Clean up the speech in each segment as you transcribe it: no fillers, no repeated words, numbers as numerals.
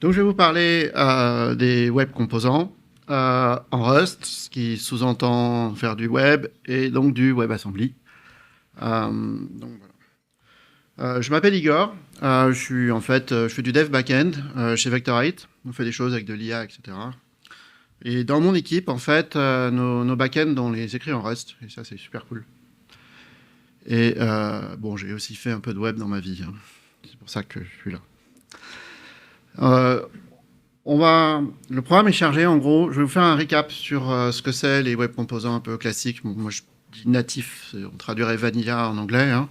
Donc, je vais vous parler des web composants en Rust, ce qui sous-entend faire du web et donc du WebAssembly. Je m'appelle Igor. Je fais du dev backend chez Vectorite. On fait des choses avec de l'IA, etc. Et dans mon équipe, en fait, nos backends, on les écrit en Rust. Et ça, c'est super cool. Et bon, j'ai aussi fait un peu de web dans ma vie. Hein. C'est pour ça que je suis là. Le programme est chargé, en gros. Je vais vous faire un récap sur ce que c'est les web composants un peu classiques. Bon, moi, je dis natif, on traduirait vanilla en anglais. Hein.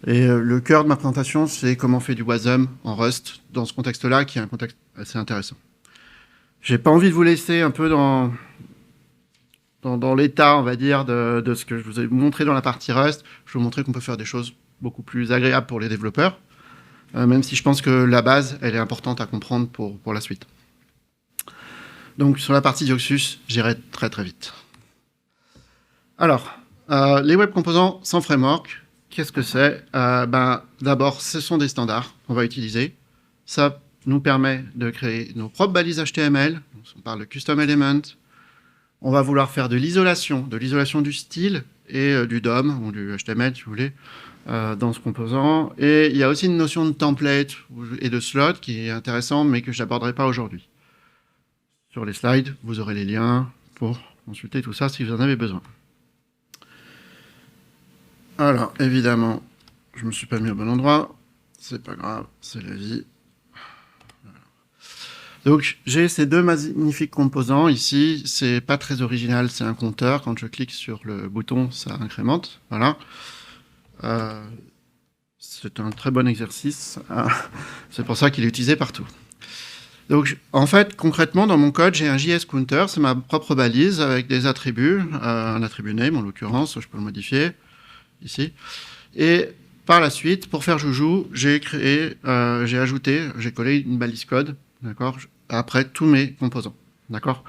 Et le cœur de ma présentation, c'est comment on fait du WASM en Rust, dans ce contexte-là, qui est un contexte assez intéressant. J'ai pas envie de vous laisser un peu dans l'état, on va dire, de ce que je vous ai montré dans la partie Rust. Je vais vous montrer qu'on peut faire des choses beaucoup plus agréables pour les développeurs, même si je pense que la base, elle est importante à comprendre pour la suite. Donc, sur la partie Dioxus, j'irai très très vite. Alors, les web composants sans framework, qu'est-ce que c'est D'abord, ce sont des standards qu'on va utiliser. Ça nous permet de créer nos propres balises HTML. On parle de custom element. On va vouloir faire de l'isolation du style et du DOM, ou du HTML, si vous voulez, dans ce composant. Et il y a aussi une notion de template et de slot qui est intéressant, mais que je n'aborderai pas aujourd'hui. Sur les slides, vous aurez les liens pour consulter tout ça si vous en avez besoin. Alors, évidemment, je ne me suis pas mis au bon endroit. C'est pas grave, c'est la vie. Voilà. Donc, j'ai ces deux magnifiques composants ici. C'est pas très original, c'est un compteur. Quand je clique sur le bouton, ça incrémente. Voilà. C'est un très bon exercice. C'est pour ça qu'il est utilisé partout. Donc, en fait, concrètement, dans mon code, j'ai un JS counter. C'est ma propre balise avec des attributs. Un attribut name, en l'occurrence, je peux le modifier ici. Et par la suite, pour faire joujou, j'ai collé une balise code, d'accord, après tous mes composants, d'accord.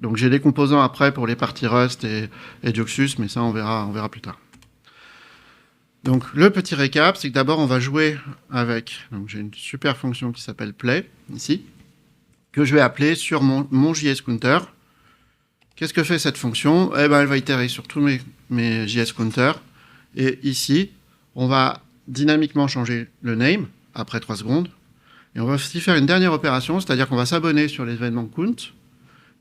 Donc j'ai des composants après pour les parties Rust et Dioxus, mais ça on verra plus tard. Donc le petit récap, c'est que d'abord on va jouer avec, donc j'ai une super fonction qui s'appelle play ici, que je vais appeler sur mon JS counter. Qu'est-ce que fait cette fonction? Eh ben elle va itérer sur tous mes JS counters. Et ici, on va dynamiquement changer le name après 3 secondes. Et on va aussi faire une dernière opération, c'est-à-dire qu'on va s'abonner sur l'événement count.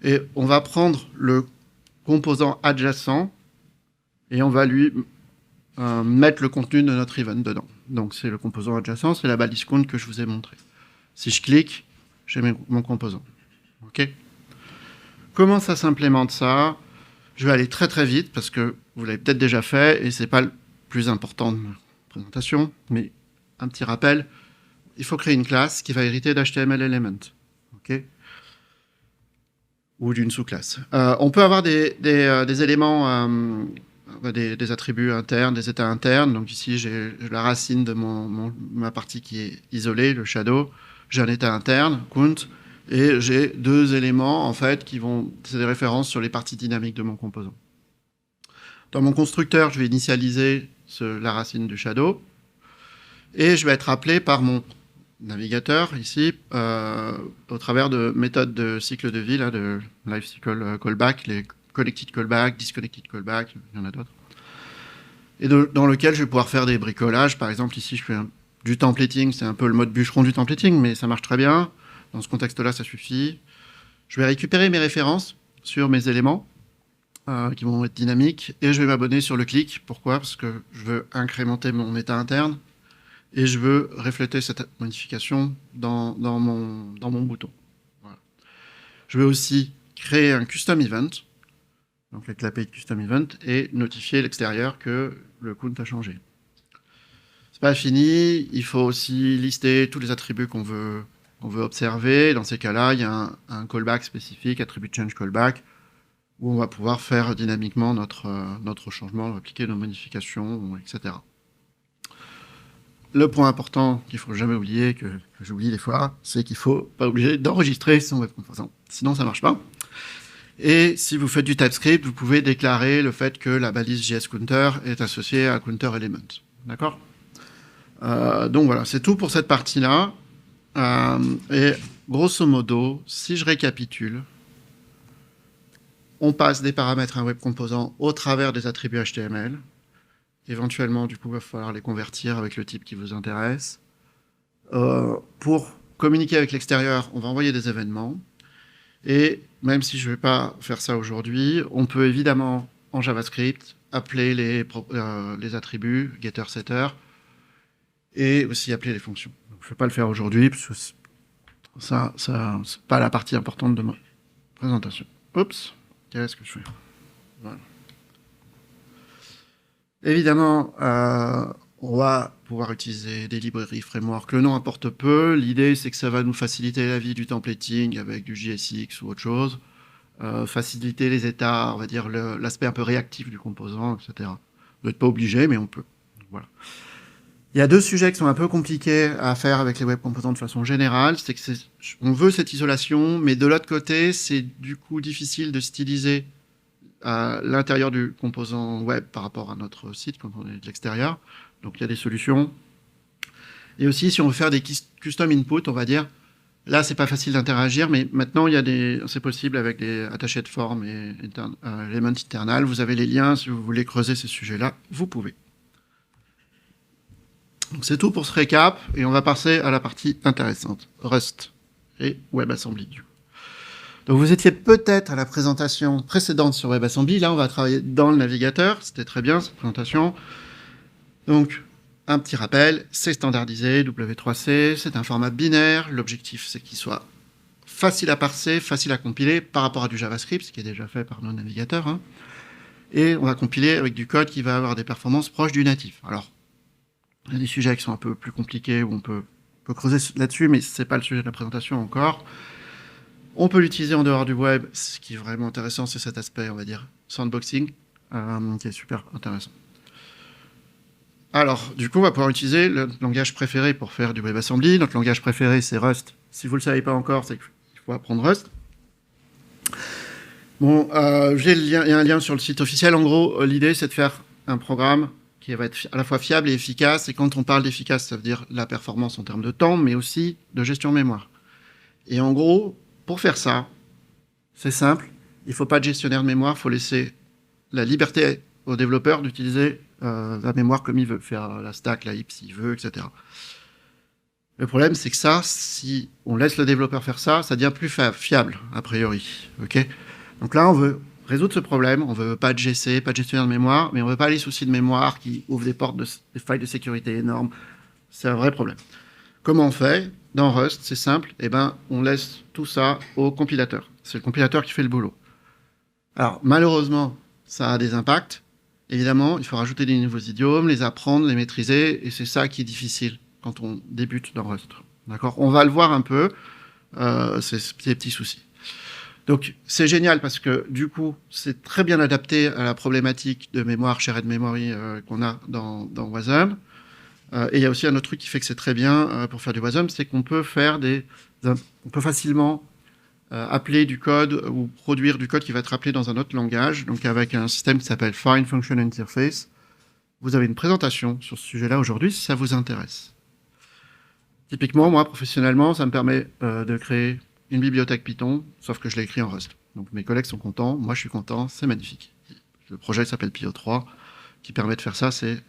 Et on va prendre le composant adjacent et on va lui mettre le contenu de notre event dedans. Donc c'est le composant adjacent, c'est la balise count que je vous ai montré. Si je clique, j'ai mon composant. OK ? Comment ça s'implémente ça? Je vais aller très très vite parce que vous l'avez peut-être déjà fait et c'est pas le plus important de ma présentation, mais un petit rappel, il faut créer une classe qui va hériter d'HTML element, ok, ou d'une sous-classe. On peut avoir des éléments, des attributs internes, des états internes. Donc ici, j'ai la racine de ma partie qui est isolée, le shadow. J'ai un état interne, count, et j'ai deux éléments, en fait, c'est des références sur les parties dynamiques de mon composant. Dans mon constructeur, je vais initialiser la racine du shadow, et je vais être appelé par mon navigateur, ici, au travers de méthodes de cycle de vie, là, de life cycle callback, les connected callback, disconnected callback, il y en a d'autres, et dans lequel je vais pouvoir faire des bricolages. Par exemple, ici, je fais du templating, c'est un peu le mode bûcheron du templating, mais ça marche très bien. Dans ce contexte-là, ça suffit. Je vais récupérer mes références sur mes éléments qui vont être dynamiques et je vais m'abonner sur le clic. Pourquoi? Parce que je veux incrémenter mon état interne et je veux refléter cette modification dans mon bouton. Voilà. Je vais aussi créer un custom event, donc avec l'API de custom event, et notifier l'extérieur que le count a changé. C'est pas fini, il faut aussi lister tous les attributs qu'on veut observer. Dans ces cas-là, il y a un callback spécifique, attribut change callback, où on va pouvoir faire dynamiquement notre changement, appliquer nos modifications, etc. Le point important qu'il ne faut jamais oublier, que j'oublie des fois, c'est qu'il ne faut pas oublier d'enregistrer son web composant. Sinon, ça ne marche pas. Et si vous faites du TypeScript, vous pouvez déclarer le fait que la balise JSCounter est associée à counter element. D'accord ? Donc voilà, c'est tout pour cette partie-là. Et grosso modo, si je récapitule, on passe des paramètres à un web composant au travers des attributs HTML. Éventuellement, du coup, il va falloir les convertir avec le type qui vous intéresse. Pour communiquer avec l'extérieur, on va envoyer des événements. Et même si je ne vais pas faire ça aujourd'hui, on peut évidemment, en JavaScript, appeler les attributs, getter, setter, et aussi appeler les fonctions. Donc, je ne vais pas le faire aujourd'hui, parce que ça c'est pas la partie importante de ma présentation. Oups, qu'est-ce que je fais? Voilà. Évidemment, on va pouvoir utiliser des librairies framework. Le nom importe peu. L'idée, c'est que ça va nous faciliter la vie du templating avec du JSX ou autre chose. Faciliter les états, on va dire l'aspect un peu réactif du composant, etc. Vous n'êtes pas obligé, mais on peut. Voilà. Il y a deux sujets qui sont un peu compliqués à faire avec les web composants de façon générale. C'est que on veut cette isolation, mais de l'autre côté, c'est du coup difficile de styliser à l'intérieur du composant web par rapport à notre site quand on est de l'extérieur. Donc il y a des solutions. Et aussi, si on veut faire des custom input, on va dire, là, c'est pas facile d'interagir, mais maintenant, c'est possible avec des attachés de forme et Element Internal. Vous avez les liens, si vous voulez creuser ces sujets-là, vous pouvez. Donc c'est tout pour ce récap, et on va passer à la partie intéressante, Rust et WebAssembly. Donc vous étiez peut-être à la présentation précédente sur WebAssembly, là on va travailler dans le navigateur, c'était très bien cette présentation. Donc un petit rappel, c'est standardisé, W3C, c'est un format binaire, l'objectif c'est qu'il soit facile à parser, facile à compiler par rapport à du JavaScript, ce qui est déjà fait par nos navigateurs, hein. Et on va compiler avec du code qui va avoir des performances proches du natif. Alors, il y a des sujets qui sont un peu plus compliqués, où on peut creuser là-dessus, mais ce n'est pas le sujet de la présentation encore. On peut l'utiliser en dehors du web. Ce qui est vraiment intéressant, c'est cet aspect, on va dire, sandboxing, qui est super intéressant. Alors, du coup, on va pouvoir utiliser le langage préféré pour faire du WebAssembly. Notre langage préféré, c'est Rust. Si vous ne le savez pas encore, c'est qu'il faut apprendre Rust. Bon, il y a un lien sur le site officiel. En gros, l'idée, c'est de faire un programme qui va être à la fois fiable et efficace. Et quand on parle d'efficace, ça veut dire la performance en termes de temps, mais aussi de gestion mémoire. Et en gros, pour faire ça, c'est simple. Il ne faut pas de gestionnaire de mémoire. Il faut laisser la liberté au développeur d'utiliser la mémoire comme il veut, faire la stack, la heap s'il veut, etc. Le problème, c'est que ça, si on laisse le développeur faire ça, ça devient plus fiable, a priori. Okay, donc là, on veut résoudre ce problème. On ne veut pas de GC, pas de gestionnaire de mémoire, mais on ne veut pas les soucis de mémoire qui ouvrent des portes, des failles de sécurité énormes. C'est un vrai problème. Comment on fait? Dans Rust, c'est simple. Eh ben, on laisse tout ça au compilateur. C'est le compilateur qui fait le boulot. Alors, malheureusement, ça a des impacts. Évidemment, il faut rajouter des nouveaux idiomes, les apprendre, les maîtriser, et c'est ça qui est difficile quand on débute dans Rust. D'accord? On va le voir un peu, ces petits soucis. Donc, c'est génial parce que, du coup, c'est très bien adapté à la problématique de mémoire, shared memory qu'on a dans Wasm. Et il y a aussi un autre truc qui fait que c'est très bien pour faire du Wasm, c'est qu'on peut on peut facilement appeler du code ou produire du code qui va être appelé dans un autre langage, donc avec un système qui s'appelle Foreign Function Interface. Vous avez une présentation sur ce sujet-là aujourd'hui, si ça vous intéresse. Typiquement, moi, professionnellement, ça me permet de créer une bibliothèque Python, sauf que je l'ai écrit en Rust. Donc mes collègues sont contents, moi je suis content, c'est magnifique. Le projet s'appelle Pio3, qui permet de faire ça, c'est,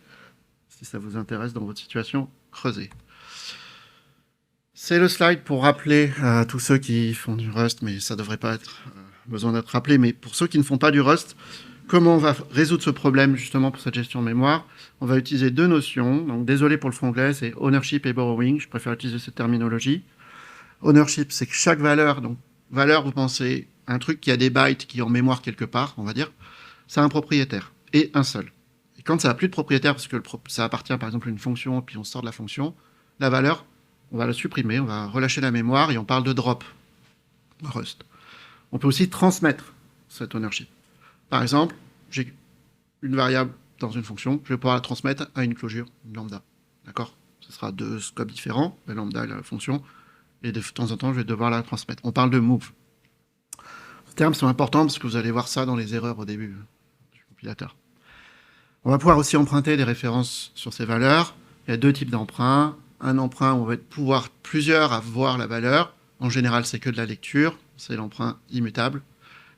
si ça vous intéresse dans votre situation, creusez. C'est le slide pour rappeler à tous ceux qui font du Rust, mais ça ne devrait pas être besoin d'être rappelé, mais pour ceux qui ne font pas du Rust, comment on va résoudre ce problème justement pour cette gestion de mémoire? On va utiliser deux notions. Donc désolé pour le franglais, c'est ownership et borrowing. Je préfère utiliser cette terminologie. Ownership, c'est que chaque valeur, donc valeur, vous pensez un truc qui a des bytes qui est en mémoire quelque part, on va dire, ça a un propriétaire et un seul. Et quand ça n'a plus de propriétaire, parce que ça appartient par exemple à une fonction, puis on sort de la fonction, la valeur, on va la supprimer, on va relâcher la mémoire et on parle de drop, Rust. On peut aussi transmettre cet ownership. Par exemple, j'ai une variable dans une fonction, je vais pouvoir la transmettre à une closure, une lambda. D'accord? Ce sera deux scopes différents, la lambda et la fonction, et de temps en temps, je vais devoir la transmettre. On parle de move. Ces termes sont importants parce que vous allez voir ça dans les erreurs au début du compilateur. On va pouvoir aussi emprunter des références sur ces valeurs. Il y a deux types d'emprunts. Un emprunt où on va pouvoir plusieurs à voir la valeur. En général, c'est que de la lecture, c'est l'emprunt immutable.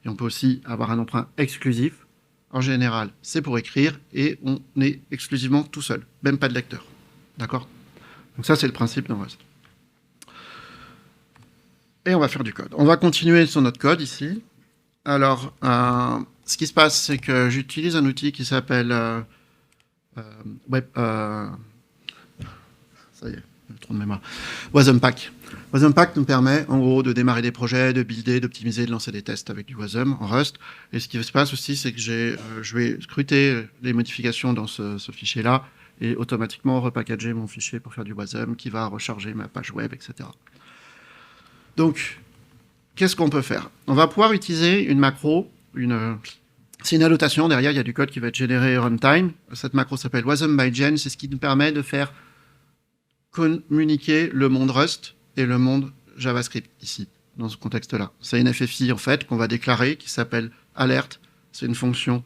Et on peut aussi avoir un emprunt exclusif. En général, c'est pour écrire et on est exclusivement tout seul, même pas de lecteur. D'accord? Donc ça, c'est le principe dans Rust. Et on va faire du code. On va continuer sur notre code ici. Alors, ce qui se passe, c'est que j'utilise un outil qui s'appelle ça y est, trop de mémoire. Wasm-Pack. Wasm-Pack nous permet, en gros, de démarrer des projets, de builder, d'optimiser, de lancer des tests avec du Wasm en Rust. Et ce qui se passe aussi, c'est que je vais scruter les modifications dans ce fichier-là et automatiquement repackager mon fichier pour faire du Wasm qui va recharger ma page web, etc. Donc, qu'est-ce qu'on peut faire? On va pouvoir utiliser une macro, c'est une annotation, derrière il y a du code qui va être généré runtime. Cette macro s'appelle wasm-by-gen, c'est ce qui nous permet de faire communiquer le monde Rust et le monde JavaScript, ici, dans ce contexte-là. C'est une FFI, en fait, qu'on va déclarer, qui s'appelle alert. C'est une fonction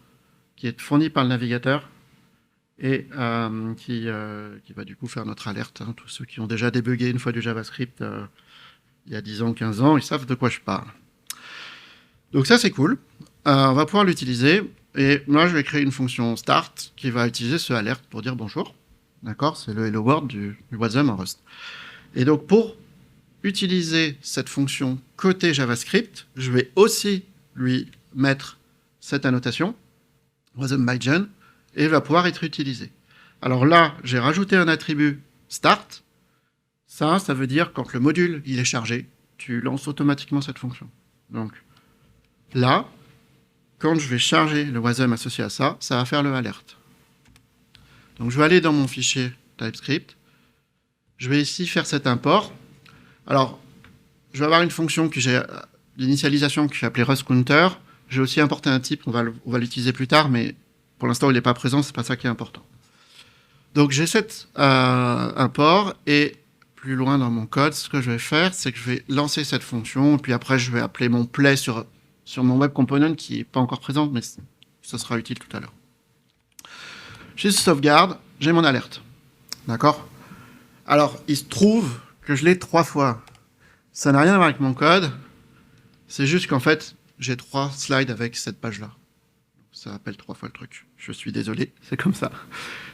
qui est fournie par le navigateur et qui va du coup faire notre alerte. Hein. Tous ceux qui ont déjà débugué une fois du JavaScript il y a 10 ans, 15 ans, ils savent de quoi je parle. Donc ça, c'est cool. On va pouvoir l'utiliser. Et moi, je vais créer une fonction start qui va utiliser ce alert pour dire bonjour. D'accord? C'est le hello world du Wasm en Rust. Et donc, pour utiliser cette fonction côté JavaScript, je vais aussi lui mettre cette annotation, wasm-by-gen, et il va pouvoir être utilisé. Alors là, j'ai rajouté un attribut start. Ça veut dire quand le module il est chargé, tu lances automatiquement cette fonction. Donc là, quand je vais charger le Wasm associé à ça, ça va faire le alert. Donc je vais aller dans mon fichier TypeScript. Je vais ici faire cet import. Alors, je vais avoir une fonction que j'ai d'initialisation que j'ai appelée RustCounter. J'ai aussi importé un type, on va l'utiliser plus tard, mais pour l'instant il n'est pas présent, c'est pas ça qui est important. Donc j'ai cet import et plus loin dans mon code, ce que je vais faire, c'est que je vais lancer cette fonction, et puis après je vais appeler mon play sur mon web component qui n'est pas encore présent, mais ça sera utile tout à l'heure. J'ai ce sauvegarde, j'ai mon alerte. D'accord? Alors, il se trouve que je l'ai 3 fois. Ça n'a rien à voir avec mon code, c'est juste qu'en fait, j'ai 3 slides avec cette page-là. Ça appelle 3 fois le truc. Je suis désolé, c'est comme ça.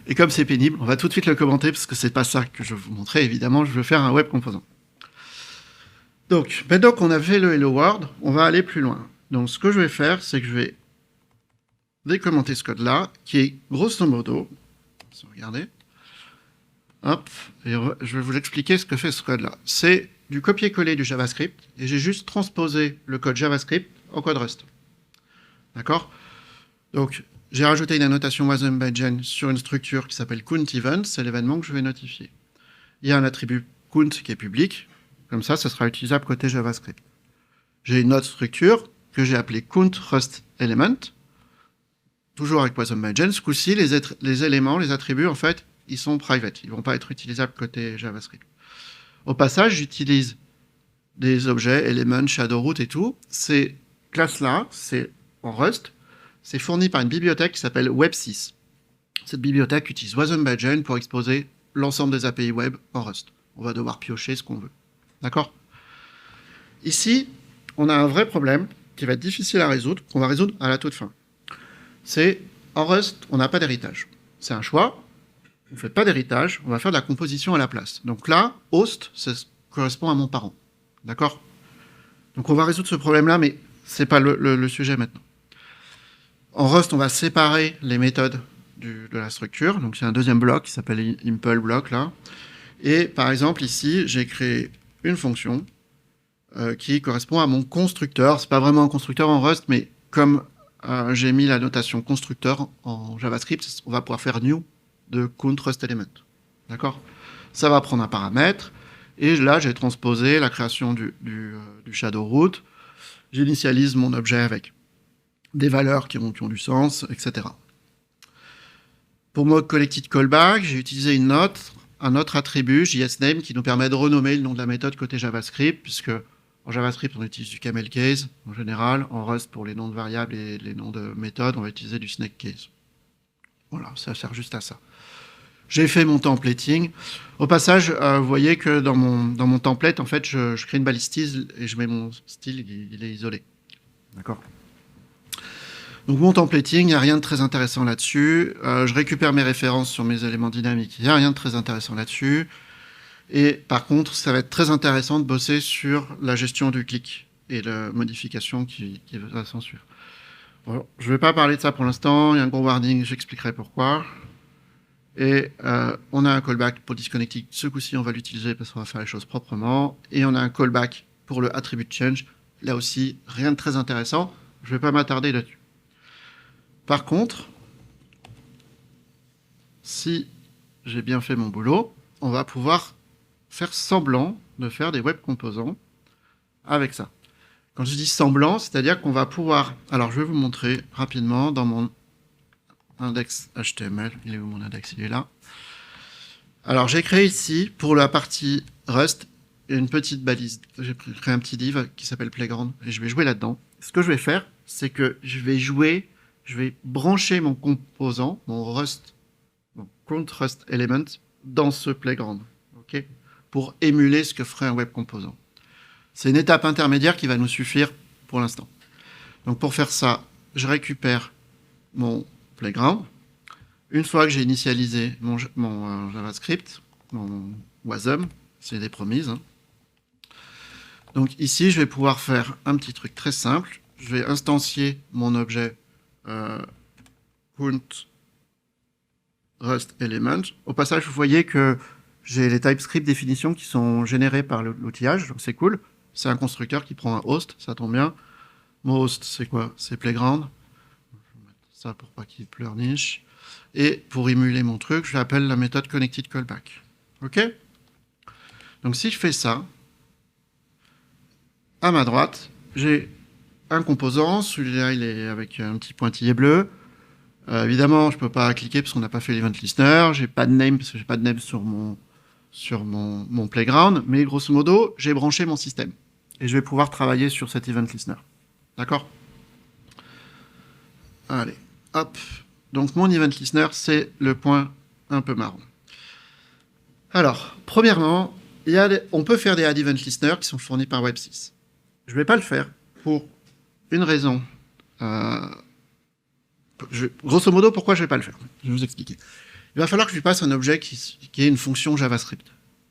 Et comme c'est pénible, on va tout de suite le commenter, parce que c'est pas ça que je vais vous montrer, évidemment, je veux faire un web composant. Donc, maintenant qu'on a fait le hello world, on va aller plus loin. Donc, ce que je vais faire, c'est que je vais décommenter ce code-là, qui est grosso modo, regardez, hop, et je vais vous expliquer ce que fait ce code-là. C'est du copier-coller du JavaScript, et j'ai juste transposé le code JavaScript au code Rust. D'accord? Donc, j'ai rajouté une annotation wasm-by-gen sur une structure qui s'appelle countEvent, c'est l'événement que je vais notifier. Il y a un attribut count qui est public, comme ça sera utilisable côté JavaScript. J'ai une autre structure que j'ai appelée countRustElement, toujours avec wasm-by-gen. Ce coup-ci, les éléments, les attributs, en fait, ils sont private, ils ne vont pas être utilisables côté JavaScript. Au passage, j'utilise des objets, elements, shadow root et tout. Ces classes-là, c'est en Rust, c'est fourni par une bibliothèque qui s'appelle Web6. Cette bibliothèque utilise wasm-by-gen pour exposer l'ensemble des API web en Rust. On va devoir piocher ce qu'on veut. D'accord? Ici, on a un vrai problème qui va être difficile à résoudre, qu'on va résoudre à la toute fin. C'est, en Rust, on n'a pas d'héritage. C'est un choix, on ne fait pas d'héritage, on va faire de la composition à la place. Donc là, host, ça correspond à mon parent. D'accord? Donc on va résoudre ce problème-là, mais ce n'est pas le sujet maintenant. En Rust, on va séparer les méthodes de la structure. Donc c'est un deuxième bloc qui s'appelle impl block là. Et par exemple ici, j'ai créé une fonction qui correspond à mon constructeur. C'est pas vraiment un constructeur en Rust, mais comme j'ai mis la notation constructeur en JavaScript, on va pouvoir faire new de countRustElement. D'accord? Ça va prendre un paramètre. Et là, j'ai transposé la création du shadow root. J'initialise mon objet avec des valeurs qui ont du sens, etc. Pour mode collected callback, j'ai utilisé un autre attribut, JSName, qui nous permet de renommer le nom de la méthode côté JavaScript, puisque en JavaScript, on utilise du camel case, en général. En Rust, pour les noms de variables et les noms de méthodes, on va utiliser du snake case. Voilà, ça sert juste à ça. J'ai fait mon templating. Au passage, vous voyez que dans mon template, en fait, je crée une balise et je mets mon style, il est isolé. D'accord. Donc mon templating, il n'y a rien de très intéressant là-dessus. Je récupère mes références sur mes éléments dynamiques. Il n'y a rien de très intéressant là-dessus. Et par contre, ça va être très intéressant de bosser sur la gestion du clic et la modification qui va s'en suivre. Bon, je ne vais pas parler de ça pour l'instant. Il y a un gros warning, j'expliquerai pourquoi. Et on a un callback pour disconnecting. Ce coup-ci, on va l'utiliser parce qu'on va faire les choses proprement. Et on a un callback pour le attribute change. Là aussi, rien de très intéressant. Je ne vais pas m'attarder là-dessus. Par contre, si j'ai bien fait mon boulot, on va pouvoir faire semblant de faire des web composants avec ça. Quand je dis semblant, c'est-à-dire qu'on va pouvoir... Alors, je vais vous montrer rapidement dans mon index HTML. Il est où mon index? Il est là. Alors, j'ai créé ici, pour la partie Rust, une petite balise. J'ai créé un petit div qui s'appelle Playground, et je vais jouer là-dedans. Ce que je vais faire, c'est que je vais brancher mon composant, mon Rust, mon count Rust element, dans ce Playground, ok, pour émuler ce que ferait un web composant. C'est une étape intermédiaire qui va nous suffire pour l'instant. Donc pour faire ça, je récupère mon Playground. Une fois que j'ai initialisé mon JavaScript, mon WASM, c'est des promises. Hein. Donc ici, je vais pouvoir faire un petit truc très simple. Je vais instancier mon objet count Rust element. Au passage, vous voyez que j'ai les TypeScript définitions qui sont générées par l'outillage, donc c'est cool. C'est un constructeur qui prend un host, ça tombe bien. Mon host, c'est quoi? C'est Playground. Je vais mettre ça pour pas qu'il pleurniche. Et pour émuler mon truc, je l'appelle la méthode connected callback. OK? Donc si je fais ça, à ma droite, j'ai un composant. Celui-là, il est avec un petit pointillé bleu. Évidemment, je ne peux pas cliquer parce qu'on n'a pas fait l'event listener. J'ai pas de name parce que j'ai pas de name sur mon playground. Mais grosso modo, j'ai branché mon système. Et je vais pouvoir travailler sur cet event listener. D'accord? Allez, hop. Donc mon event listener, c'est le point un peu marron. Alors, premièrement, on peut faire des add event listeners qui sont fournis par Web6. Je ne vais pas le faire pour une raison. Grosso modo, pourquoi je ne vais pas le faire? Je vais vous expliquer. Il va falloir que je lui passe un objet qui est une fonction JavaScript.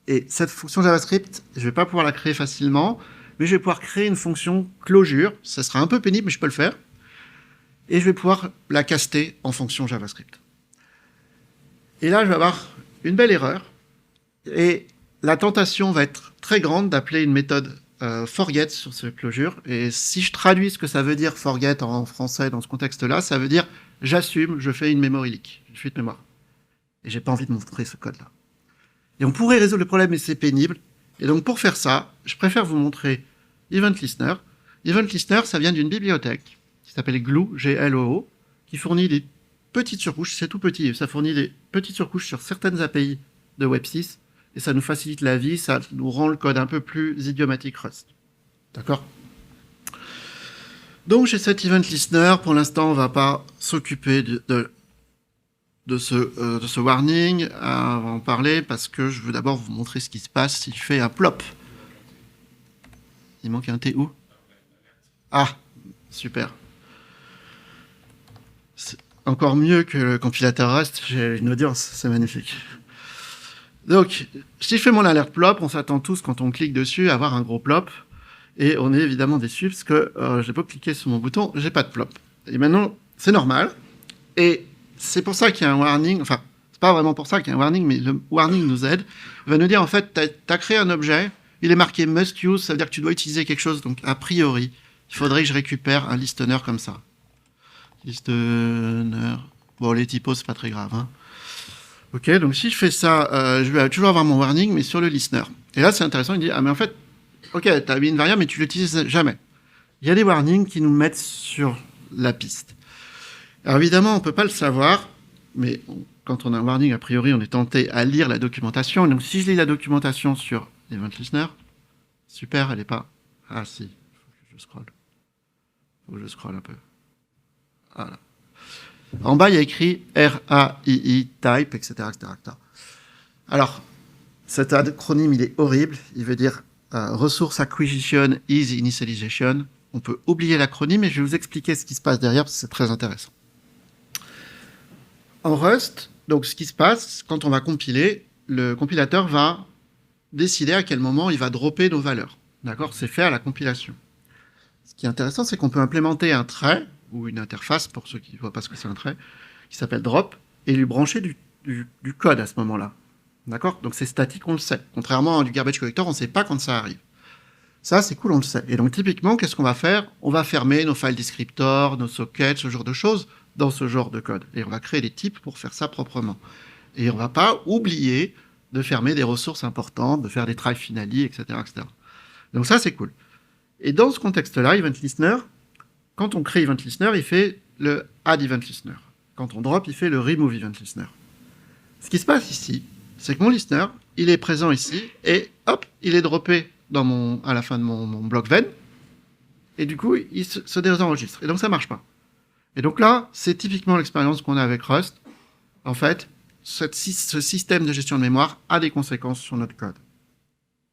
Et cette fonction JavaScript, je ne vais pas pouvoir la créer facilement, mais je vais pouvoir créer une fonction closure. Ça sera un peu pénible, mais je peux le faire. Et je vais pouvoir la caster en fonction JavaScript. Et là, je vais avoir une belle erreur. Et la tentation va être très grande d'appeler une méthode forget sur ce closure. Et si je traduis ce que ça veut dire forget en français dans ce contexte-là, ça veut dire j'assume, je fais une memory leak, une fuite mémoire. Et j'ai pas envie de montrer ce code-là. Et on pourrait résoudre le problème, mais c'est pénible. Et donc pour faire ça, je préfère vous montrer Event Listener. Event Listener, ça vient d'une bibliothèque qui s'appelle Gloo, G-L-O-O, qui fournit des petites surcouches, c'est tout petit, ça fournit des petites surcouches sur certaines API de Web6, et ça nous facilite la vie, ça nous rend le code un peu plus idiomatique Rust. D'accord? Donc j'ai cet Event Listener, pour l'instant on ne va pas s'occuper de ce warning, on va en parler parce que je veux d'abord vous montrer ce qui se passe si je fais un plop. Il manque un T où? Ah, super. C'est encore mieux que le compilateur Rust, j'ai une audience, c'est magnifique. Donc, si je fais mon alerte plop, on s'attend tous quand on clique dessus à avoir un gros plop, et on est évidemment déçu parce que j'ai pas cliqué sur mon bouton, j'ai pas de plop. Et maintenant, c'est normal, et c'est pour ça qu'il y a un warning, enfin, c'est pas vraiment pour ça qu'il y a un warning, mais le warning nous aide. Il va nous dire, en fait, tu as créé un objet, il est marqué must use, ça veut dire que tu dois utiliser quelque chose, donc a priori, il faudrait que je récupère un listener comme ça. Listener. Bon, les typos, c'est pas très grave. Hein. Ok, donc si je fais ça, je vais toujours avoir mon warning, mais sur le listener. Et là, c'est intéressant, il dit, ah, mais en fait, ok, tu as mis une variable, mais tu l'utilises jamais. Il y a des warnings qui nous mettent sur la piste. Alors évidemment, on ne peut pas le savoir, mais quand on a un warning, a priori, on est tenté à lire la documentation. Donc si je lis la documentation sur Event Listener, super, elle n'est pas... Ah si, il faut que je scrolle un peu. Voilà. En bas, il y a écrit RAII type, etc., etc., etc. Alors, cet acronyme, il est horrible. Il veut dire Resource Acquisition is Initialization. On peut oublier l'acronyme et je vais vous expliquer ce qui se passe derrière parce que c'est très intéressant. En Rust, donc ce qui se passe, quand on va compiler, le compilateur va décider à quel moment il va dropper nos valeurs. D'accord? C'est fait à la compilation. Ce qui est intéressant, c'est qu'on peut implémenter un trait, ou une interface, pour ceux qui ne voient pas ce que c'est un trait, qui s'appelle drop, et lui brancher du code à ce moment-là. D'accord? Donc c'est statique, on le sait. Contrairement à du garbage collector, on ne sait pas quand ça arrive. Ça, c'est cool, on le sait. Et donc typiquement, qu'est-ce qu'on va faire? On va fermer nos files descriptors, nos sockets, ce genre de choses, dans ce genre de code. Et on va créer des types pour faire ça proprement. Et on ne va pas oublier de fermer des ressources importantes, de faire des try finally, etc., etc. Donc ça, c'est cool. Et dans ce contexte-là, Event Listener, quand on crée Event Listener, il fait le Add Event Listener. Quand on drop, il fait le Remove Event Listener. Ce qui se passe ici, c'est que mon listener, il est présent ici, et hop, il est droppé à la fin de mon bloc Venn, et du coup, il se désenregistre. Et donc, ça marche pas. Et donc là, c'est typiquement l'expérience qu'on a avec Rust. En fait, ce système de gestion de mémoire a des conséquences sur notre code.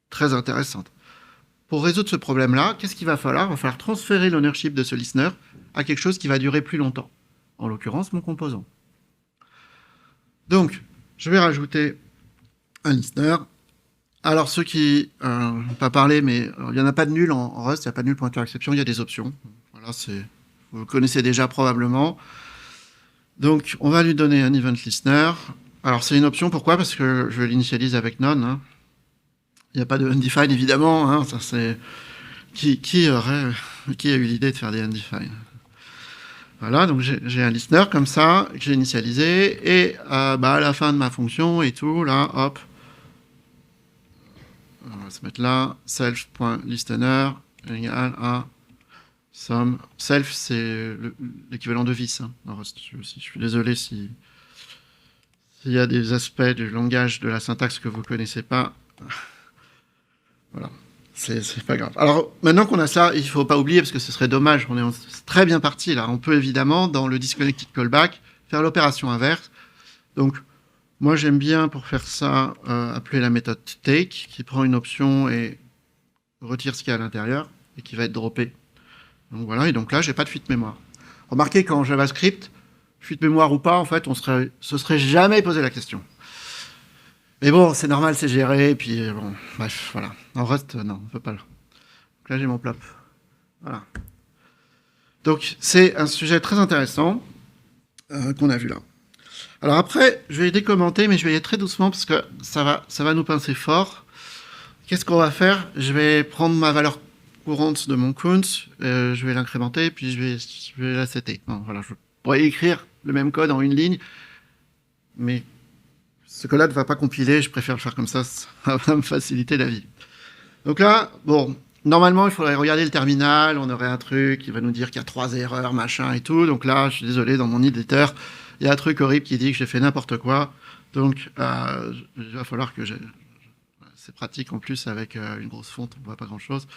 Très intéressantes. Pour résoudre ce problème-là, qu'est-ce qu'il va falloir? Il va falloir transférer l'ownership de ce listener à quelque chose qui va durer plus longtemps. En l'occurrence, mon composant. Donc, je vais rajouter un listener. Alors, ceux qui n'ont pas parlé, mais il n'y en a pas de nul en Rust, il n'y a pas de nul pointeur exception, il y a des options. Voilà, vous le connaissez déjà probablement. Donc, on va lui donner un event listener. Alors, c'est une option, pourquoi? Parce que je l'initialise avec none. Hein. Il n'y a pas de undefined, évidemment. Hein, ça, c'est... Qui a eu l'idée de faire des undefined? Voilà, donc j'ai un listener comme ça, que j'ai initialisé, et à la fin de ma fonction et tout, là, hop, on va se mettre là, self.listener égale à somme. Self, c'est l'équivalent de vis. Hein. Alors, je suis désolé s'il y a des aspects du langage, de la syntaxe que vous ne connaissez pas. Voilà. C'est pas grave. Alors, maintenant qu'on a ça, il ne faut pas oublier, parce que ce serait dommage, on est très bien parti là. On peut évidemment, dans le disconnected callback, faire l'opération inverse. Donc, moi j'aime bien, pour faire ça, appeler la méthode take, qui prend une option et retire ce qu'il y a à l'intérieur, et qui va être droppé. Donc voilà, et donc là, j'ai pas de fuite mémoire. Remarquez qu'en JavaScript, fuite mémoire ou pas, en fait, se serait jamais posé la question. Mais bon, c'est normal, c'est géré, et puis bon, bref, voilà. En Rust, non, on peut pas. Donc là, j'ai mon plop. Voilà. Donc, c'est un sujet très intéressant qu'on a vu là. Alors après, je vais décommenter, mais je vais y aller très doucement, parce que ça va nous pincer fort. Qu'est-ce qu'on va faire? Je vais prendre ma valeur courante de mon count, je vais l'incrémenter, puis je vais la setter. Bon, voilà, je pourrais écrire le même code en une ligne, mais ce code-là ne va pas compiler, je préfère le faire comme ça va me faciliter la vie. Donc là, bon, normalement, il faudrait regarder le terminal, on aurait un truc qui va nous dire qu'il y a 3 erreurs, machin et tout. Donc là, je suis désolé, dans mon éditeur, il y a un truc horrible qui dit que j'ai fait n'importe quoi. Donc, il va falloir que c'est pratique en plus avec une grosse fonte, on ne voit pas grand-chose.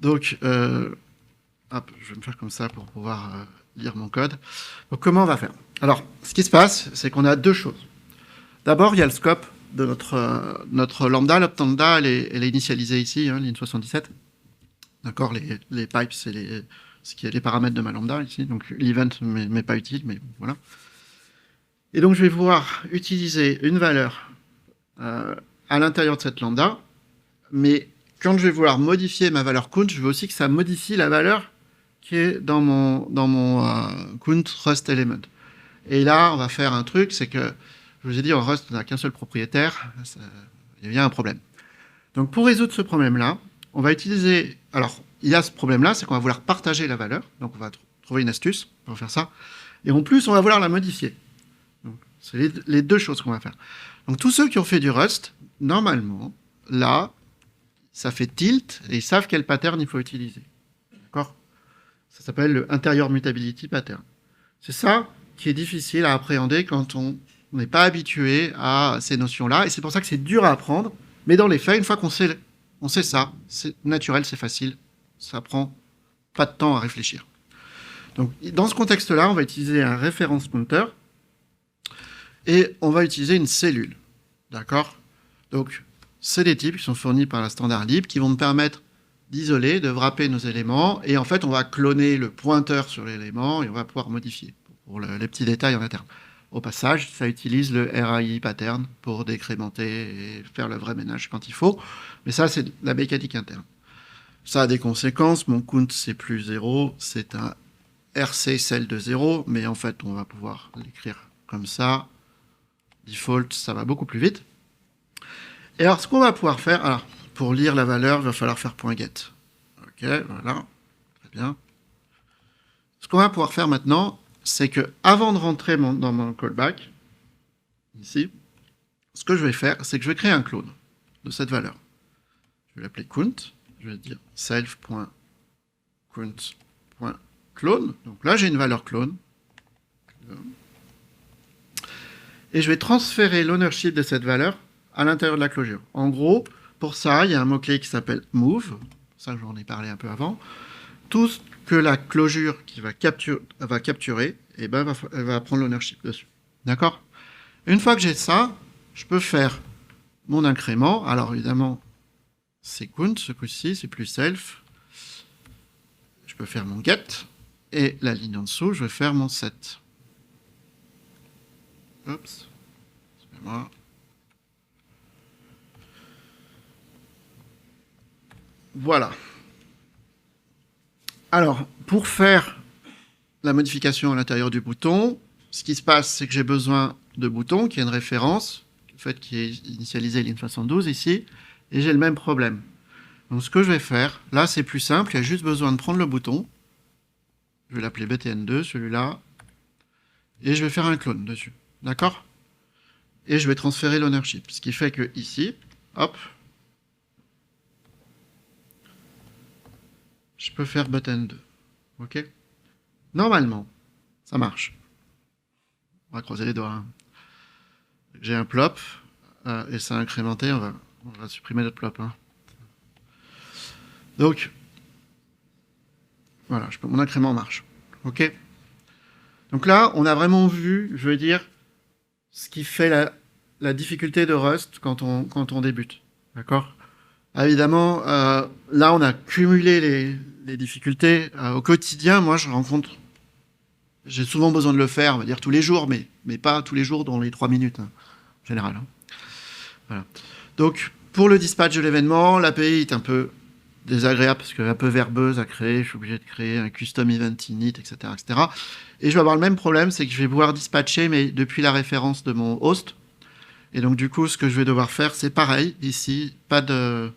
Donc, hop, je vais me faire comme ça pour pouvoir lire mon code. Donc, comment on va faire? Alors, ce qui se passe, c'est qu'on a deux choses. D'abord, il y a le scope de notre lambda. Lambda, elle est initialisée ici, hein, ligne 77. D'accord, les pipes, c'est les paramètres de ma lambda ici. Donc, l'event n'est pas utile, mais voilà. Et donc, je vais pouvoir utiliser une valeur à l'intérieur de cette lambda, mais quand je vais vouloir modifier ma valeur count, je veux aussi que ça modifie la valeur qui est dans mon count Rust element. Et là, on va faire un truc, c'est que, je vous ai dit, en Rust, on n'a qu'un seul propriétaire, il y a un problème. Donc, pour résoudre ce problème-là, on va utiliser... Alors, il y a ce problème-là, c'est qu'on va vouloir partager la valeur, donc on va trouver une astuce pour faire ça, et en plus, on va vouloir la modifier. Donc, c'est les deux choses qu'on va faire. Donc, tous ceux qui ont fait du Rust, normalement, là, ça fait tilt, et ils savent quel pattern il faut utiliser. D'accord? Ça s'appelle le interior mutability pattern. C'est ça qui est difficile à appréhender quand on n'est pas habitué à ces notions-là, et c'est pour ça que c'est dur à apprendre, mais dans les faits, une fois qu'on sait ça, c'est naturel, c'est facile, ça prend pas de temps à réfléchir. Donc, dans ce contexte-là, on va utiliser un reference counter, et on va utiliser une cellule. D'accord? Donc, c'est des types qui sont fournis par la standard lib qui vont me permettre d'isoler, de wrapper nos éléments, et en fait, on va cloner le pointeur sur l'élément et on va pouvoir modifier pour les petits détails en interne. Au passage, ça utilise le RAI pattern pour décrémenter et faire le vrai ménage quand il faut, mais ça, c'est la mécanique interne. Ça a des conséquences, mon count c'est plus 0, c'est un RC cell de 0, mais en fait, on va pouvoir l'écrire comme ça. Default, ça va beaucoup plus vite. Et alors, ce qu'on va pouvoir faire, alors, pour lire la valeur, il va falloir faire .get. Ok, voilà, très bien. Ce qu'on va pouvoir faire maintenant, c'est que avant de rentrer dans mon callback, ici, ce que je vais faire, c'est que je vais créer un clone de cette valeur. Je vais l'appeler count, je vais dire self.count.clone. Donc là, j'ai une valeur clone. Et je vais transférer l'ownership de cette valeur à l'intérieur de la closure. En gros, pour ça, il y a un mot-clé qui s'appelle move, ça j'en ai parlé un peu avant. Tout ce que la closure qui va capturer, eh ben, elle va prendre l'ownership dessus. D'accord? Une fois que j'ai ça, je peux faire mon incrément. Alors évidemment, c'est count, ce coup-ci, c'est plus self. Je peux faire mon get. Et la ligne en dessous, je vais faire mon set. Oups. Excusez-moi. Voilà. Alors, pour faire la modification à l'intérieur du bouton, ce qui se passe, c'est que j'ai besoin de bouton qui a une référence, le fait qui est initialisé ligne 72 ici, et j'ai le même problème. Donc ce que je vais faire, là c'est plus simple, il y a juste besoin de prendre le bouton, je vais l'appeler btn2, celui-là, et je vais faire un clone dessus, d'accord? Et je vais transférer l'ownership, ce qui fait que ici, hop, je peux faire button2, ok? Normalement, ça marche. On va croiser les doigts. Hein. J'ai un plop, et ça a incrémenté, on va supprimer notre plop. Hein. Donc, voilà, mon incrément marche. Ok? Donc là, on a vraiment vu, je veux dire, ce qui fait la difficulté de Rust quand on débute. D'accord? Évidemment, là, on a cumulé les difficultés. Au quotidien, moi, j'ai souvent besoin de le faire, on va dire tous les jours, mais pas tous les jours dans les 3 minutes, hein, en général. Hein. Voilà. Donc, pour le dispatch de l'événement, l'API est un peu désagréable parce qu'elle est un peu verbeuse à créer. Je suis obligé de créer un custom event init, etc., etc. Et je vais avoir le même problème, c'est que je vais pouvoir dispatcher, mais depuis la référence de mon host. Et donc, du coup, ce que je vais devoir faire, c'est pareil. Ici, pas de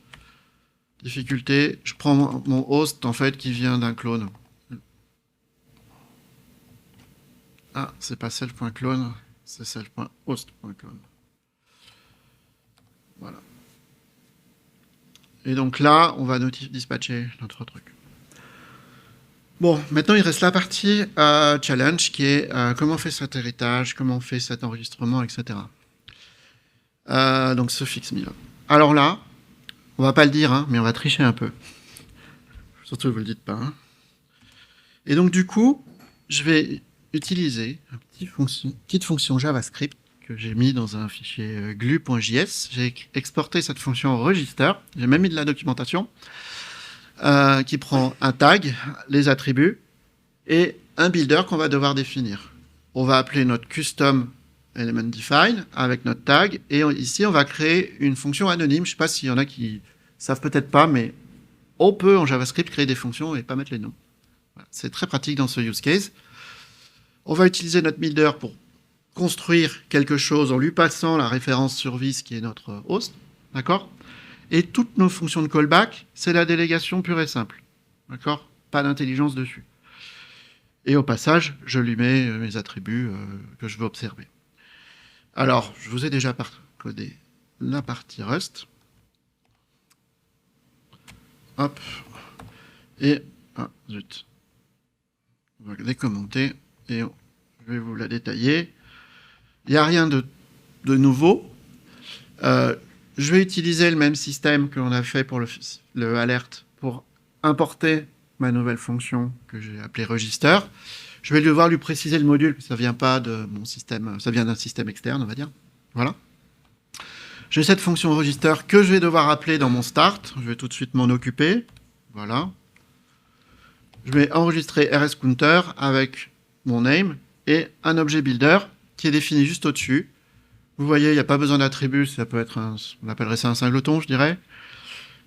difficulté. Je prends mon host, en fait, qui vient d'un clone. Ah, c'est pas self.clone, c'est self.host.clone. Voilà. Et donc là, on va dispatcher notre truc. Bon, maintenant il reste la partie challenge qui est comment on fait cet héritage, comment on fait cet enregistrement, etc. Donc ce fixe me. Alors là, on va pas le dire, hein, mais on va tricher un peu. Surtout, vous le dites pas. Hein. Et donc du coup, je vais utiliser une petite fonction JavaScript que j'ai mis dans un fichier glue.js. J'ai exporté cette fonction au register. J'ai même mis de la documentation qui prend un tag, les attributs et un builder qu'on va devoir définir. On va appeler notre custom element define avec notre tag et ici on va créer une fonction anonyme. Je ne sais pas s'il y en a qui savent peut-être pas, mais on peut en JavaScript créer des fonctions et pas mettre les noms. Voilà. C'est très pratique dans ce use case. On va utiliser notre builder pour construire quelque chose en lui passant la référence service qui est notre host, d'accord? Et toutes nos fonctions de callback, c'est la délégation pure et simple, d'accord? Pas d'intelligence dessus. Et au passage, je lui mets mes attributs que je veux observer. Alors, je vous ai déjà codé la partie Rust. Hop. Et, ah, zut. On va décommenter et je vais vous la détailler. Il n'y a rien de nouveau. Je vais utiliser le même système que l'on a fait pour le alert pour importer ma nouvelle fonction que j'ai appelée register. Je vais devoir lui préciser le module, ça vient pas de mon système, ça vient d'un système externe, on va dire. Voilà. J'ai cette fonction register que je vais devoir appeler dans mon start. Je vais tout de suite m'en occuper. Voilà. Je vais enregistrer rscounter avec mon name et un objet builder qui est défini juste au-dessus. Vous voyez, il n'y a pas besoin d'attribut, ça peut être on appellerait ça un singleton, je dirais.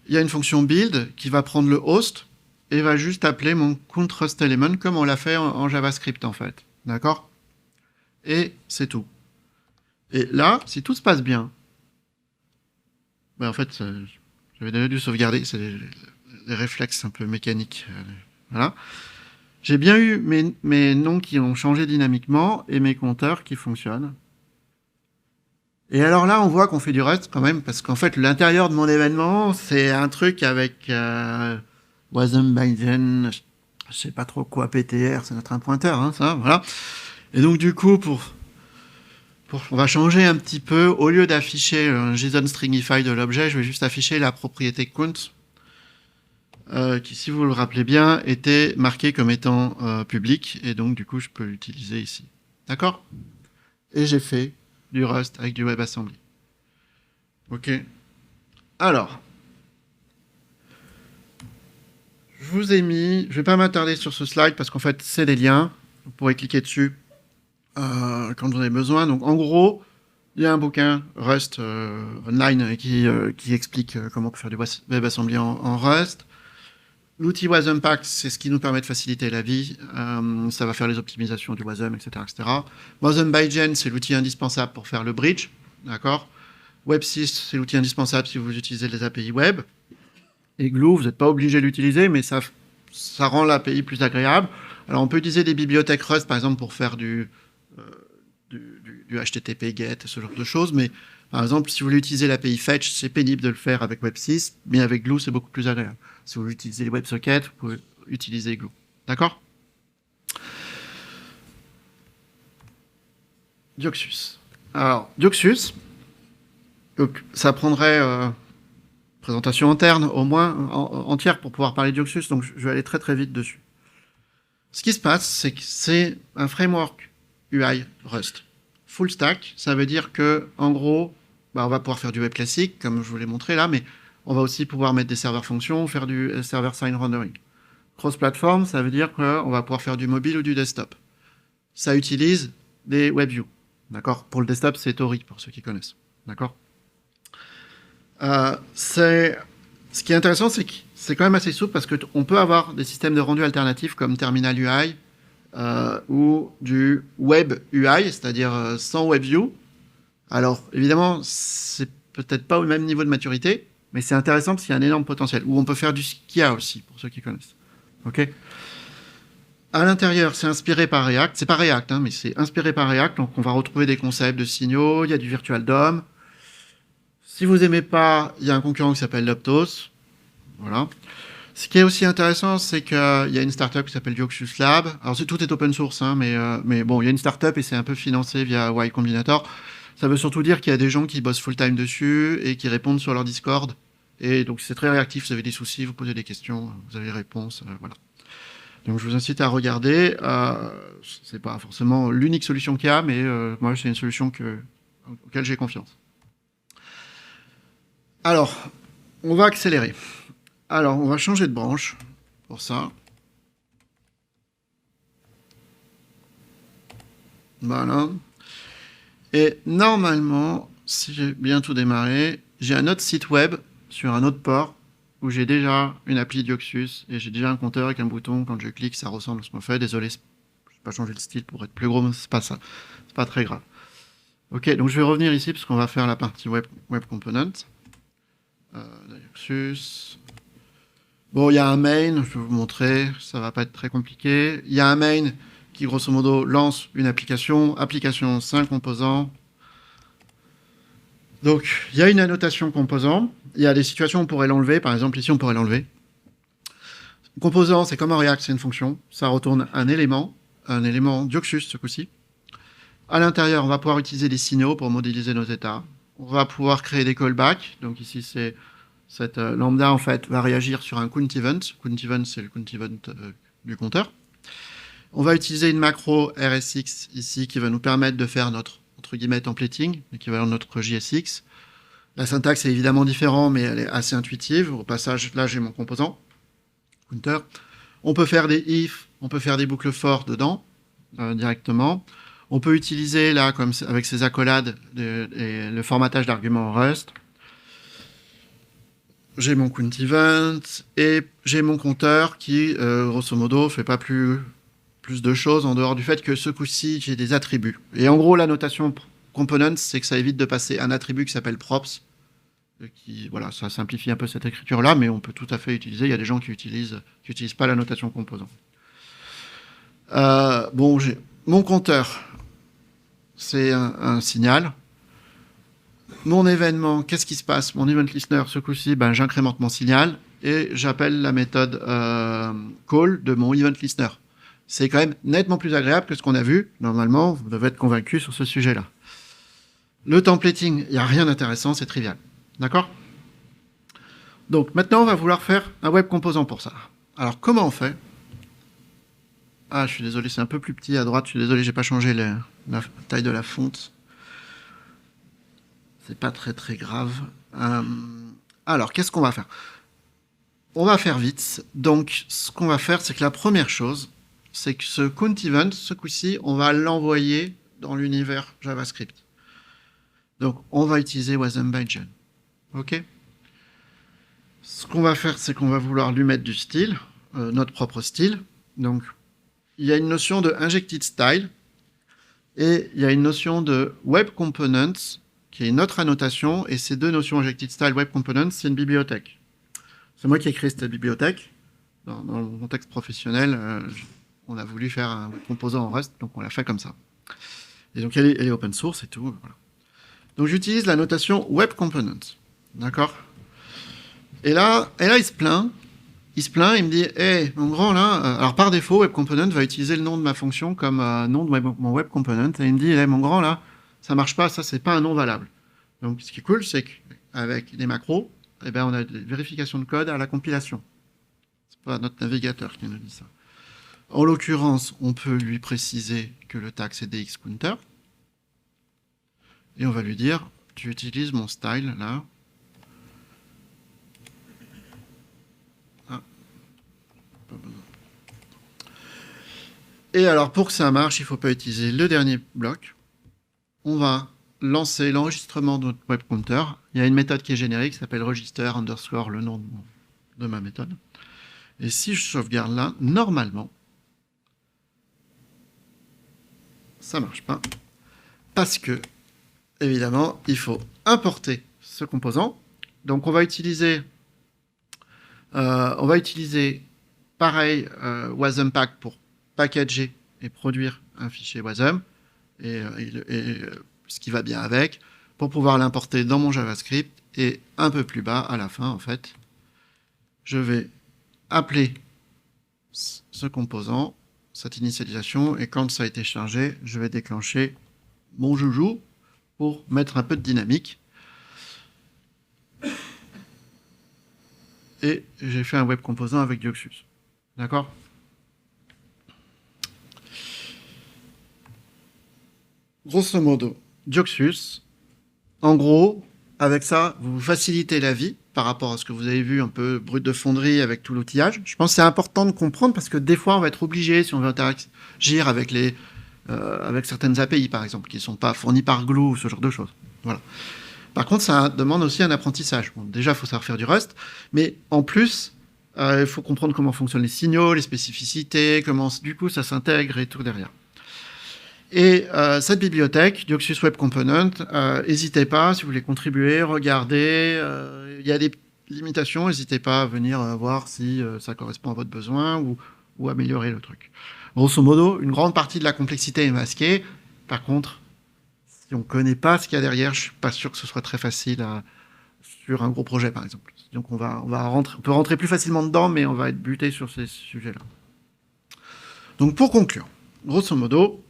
Il y a une fonction build qui va prendre le host et va juste appeler mon countRustElement comme on l'a fait en JavaScript en fait. D'accord? Et c'est tout. Et là, si tout se passe bien, ben en fait, j'avais déjà dû sauvegarder, c'est les réflexes un peu mécaniques. Voilà. J'ai bien eu mes noms qui ont changé dynamiquement et mes compteurs qui fonctionnent. Et alors là, on voit qu'on fait du Rust quand même, parce qu'en fait, l'intérieur de mon événement, c'est un truc avec wasm Biden, je sais pas trop quoi, PTR, c'est notre un pointeur, hein, ça, voilà. Et donc du coup, on va changer un petit peu, au lieu d'afficher un JSON stringify de l'objet, je vais juste afficher la propriété count, qui, si vous le rappelez bien, était marquée comme étant public, et donc du coup, je peux l'utiliser ici. D'accord? Et j'ai fait du Rust avec du WebAssembly. Ok. Alors, je vous ai mis, je vais pas m'attarder sur ce slide parce qu'en fait, c'est des liens. Vous pourrez cliquer dessus quand vous en avez besoin. Donc, en gros, il y a un bouquin Rust online qui explique comment on peut faire du WebAssembly en Rust. L'outil WasmPack, c'est ce qui nous permet de faciliter la vie. Ça va faire les optimisations du Wasm, etc., etc. WasmByGen, c'est l'outil indispensable pour faire le bridge. D'accord? Web6, c'est l'outil indispensable si vous utilisez les API web. Et Glue, vous n'êtes pas obligé de l'utiliser, mais ça rend l'API plus agréable. Alors, on peut utiliser des bibliothèques Rust, par exemple, pour faire du HTTP GET, ce genre de choses. Mais, par exemple, si vous voulez utiliser l'API Fetch, c'est pénible de le faire avec Web6, mais avec Glue, c'est beaucoup plus agréable. Si vous utilisez les WebSockets, vous pouvez utiliser Glue. D'accord? Dioxus. Alors, Dioxus, donc, ça prendrait présentation interne, au moins entière, pour pouvoir parler de Dioxus, donc je vais aller très très vite dessus. Ce qui se passe, c'est que c'est un framework UI Rust. Full stack, ça veut dire que, en gros, on va pouvoir faire du web classique, comme je vous l'ai montré là, mais on va aussi pouvoir mettre des serveurs fonctions, faire du server-side rendering. Cross-platform, ça veut dire qu'on va pouvoir faire du mobile ou du desktop. Ça utilise des WebView. D'accord? Pour le desktop, c'est Tori, pour ceux qui connaissent. D'accord? Ce qui est intéressant, c'est que c'est quand même assez souple parce qu'on peut avoir des systèmes de rendu alternatifs comme Terminal UI ou du Web UI, c'est-à-dire sans WebView. Alors, évidemment, c'est peut-être pas au même niveau de maturité, mais c'est intéressant parce qu'il y a un énorme potentiel. Ou on peut faire du Skia aussi, pour ceux qui connaissent. Ok? À l'intérieur, c'est inspiré par React. C'est pas React, hein, mais c'est inspiré par React. Donc, on va retrouver des concepts de signaux. Il y a du Virtual DOM. Si vous aimez pas, il y a un concurrent qui s'appelle Loptos. Voilà. Ce qui est aussi intéressant, c'est qu'il y a une startup qui s'appelle Dioxus Lab. Alors, tout est open source, hein, mais bon, il y a une startup et c'est un peu financé via Y Combinator. Ça veut surtout dire qu'il y a des gens qui bossent full-time dessus et qui répondent sur leur Discord. Et donc, c'est très réactif. Vous avez des soucis, vous posez des questions, vous avez les réponses. Voilà. Donc, je vous incite à regarder. C'est pas forcément l'unique solution qu'il y a, mais moi, c'est une solution auquel j'ai confiance. Alors, on va accélérer. Alors, on va changer de branche pour ça. Voilà. Et normalement, si j'ai bien tout démarré, j'ai un autre site web sur un autre port où j'ai déjà une appli Dioxus et j'ai déjà un compteur avec un bouton. Quand je clique, ça ressemble à ce qu'on fait. Désolé, je n'ai pas changé le style pour être plus gros, mais c'est pas ça. C'est pas très grave. Ok, donc je vais revenir ici parce qu'on va faire la partie web component. Dioxus. Bon, il y a un main, je vais vous montrer, ça va pas être très compliqué. Il y a un main qui, grosso modo, lance une application, 5 composants. Donc, il y a une annotation composant. Il y a des situations où on pourrait l'enlever. Par exemple, ici, on pourrait l'enlever. Composant, c'est comme en React, c'est une fonction. Ça retourne un élément Dioxus, ce coup-ci. À l'intérieur, on va pouvoir utiliser des signaux pour modéliser nos états. On va pouvoir créer des callbacks. Donc ici, c'est cette lambda, en fait, va réagir sur un count event. Count event, c'est le count event du compteur. On va utiliser une macro RSX ici qui va nous permettre de faire notre, entre guillemets, templating, l'équivalent de notre JSX. La syntaxe est évidemment différente, mais elle est assez intuitive. Au passage, là, j'ai mon composant, counter. On peut faire des if, on peut faire des boucles for dedans, directement. On peut utiliser, là, comme avec ces accolades, le formatage d'arguments en Rust. J'ai mon count event et j'ai mon compteur qui, grosso modo, fait pas plus de choses en dehors du fait que ce coup-ci, j'ai des attributs. Et en gros, la notation components, c'est que ça évite de passer un attribut qui s'appelle props. Voilà, ça simplifie un peu cette écriture-là, mais on peut tout à fait utiliser. Il y a des gens qui utilisent pas la notation composant. Bon, j'ai mon compteur, c'est un signal. Mon événement, qu'est-ce qui se passe? Mon event listener, ce coup-ci, ben, j'incrémente mon signal et j'appelle la méthode call de mon event listener. C'est quand même nettement plus agréable que ce qu'on a vu. Normalement, vous devez être convaincu sur ce sujet-là. Le templating, il n'y a rien d'intéressant, c'est trivial. D'accord? Donc maintenant, on va vouloir faire un web composant pour ça. Alors, comment on fait? Ah, je suis désolé, c'est un peu plus petit à droite. Je suis désolé, j'ai pas changé la taille de la fonte. C'est pas très grave. Alors, qu'est-ce qu'on va faire? On va faire vite. Donc, ce qu'on va faire, c'est que la première chose, c'est que ce count event, ce coup-ci, on va l'envoyer dans l'univers JavaScript. Donc, on va utiliser wasm_by_gen. OK? Ce qu'on va faire, c'est qu'on va vouloir lui mettre du style, notre propre style. Donc, il y a une notion de injected style et il y a une notion de web components qui est une autre annotation, et ces deux notions, injected style, web components, c'est une bibliothèque. C'est moi qui ai créé cette bibliothèque. Dans mon contexte professionnel, on a voulu faire un composant en Rust, donc on l'a fait comme ça. Et donc elle est open source et tout. Voilà. Donc j'utilise la notation web components. D'accord? Et là, il se plaint. Il me dit, hey, mon grand, là, alors par défaut, web component va utiliser le nom de ma fonction comme nom de mon web component, et il me dit, hey, mon grand, là, ça marche pas, ça, c'est pas un nom valable. Donc, ce qui est cool, c'est qu'avec des macros, eh ben, on a des vérifications de code à la compilation. C'est pas notre navigateur qui nous dit ça. En l'occurrence, on peut lui préciser que le tag, c'est dxcounter. Et on va lui dire, tu utilises mon style, là. Et alors, pour que ça marche, il ne faut pas utiliser le dernier bloc. On va lancer l'enregistrement de notre web counter. Il y a une méthode qui est générique, qui s'appelle register _ le nom de ma méthode. Et si je sauvegarde là, normalement, ça ne marche pas. Parce que, évidemment, il faut importer ce composant. Donc, on va utiliser pareil, wasm_pack pour packager et produire un fichier wasm, et ce qui va bien avec, pour pouvoir l'importer dans mon JavaScript, et un peu plus bas, à la fin, en fait, je vais appeler ce composant, cette initialisation, et quand ça a été chargé, je vais déclencher mon joujou pour mettre un peu de dynamique. Et j'ai fait un web composant avec Dioxus. D'accord? Grosso modo, Dioxus, en gros, avec ça, vous facilitez la vie par rapport à ce que vous avez vu un peu brut de fonderie avec tout l'outillage. Je pense que c'est important de comprendre parce que des fois, on va être obligé, si on veut interagir avec certaines API, par exemple, qui ne sont pas fournies par Glue ou ce genre de choses. Voilà. Par contre, ça demande aussi un apprentissage. Bon, déjà, il faut savoir faire du Rust, mais en plus, il faut comprendre comment fonctionnent les signaux, les spécificités, comment du coup ça s'intègre et tout derrière. Et cette bibliothèque, Dioxus Web Component, n'hésitez pas, si vous voulez contribuer, regardez, il y a des limitations, n'hésitez pas à venir voir si ça correspond à votre besoin ou améliorer le truc. Grosso modo, une grande partie de la complexité est masquée. Par contre, si on ne connaît pas ce qu'il y a derrière, je ne suis pas sûr que ce soit très facile sur un gros projet, par exemple. Donc on peut rentrer plus facilement dedans, mais on va être buté sur ces sujets-là. Donc pour conclure, grosso modo,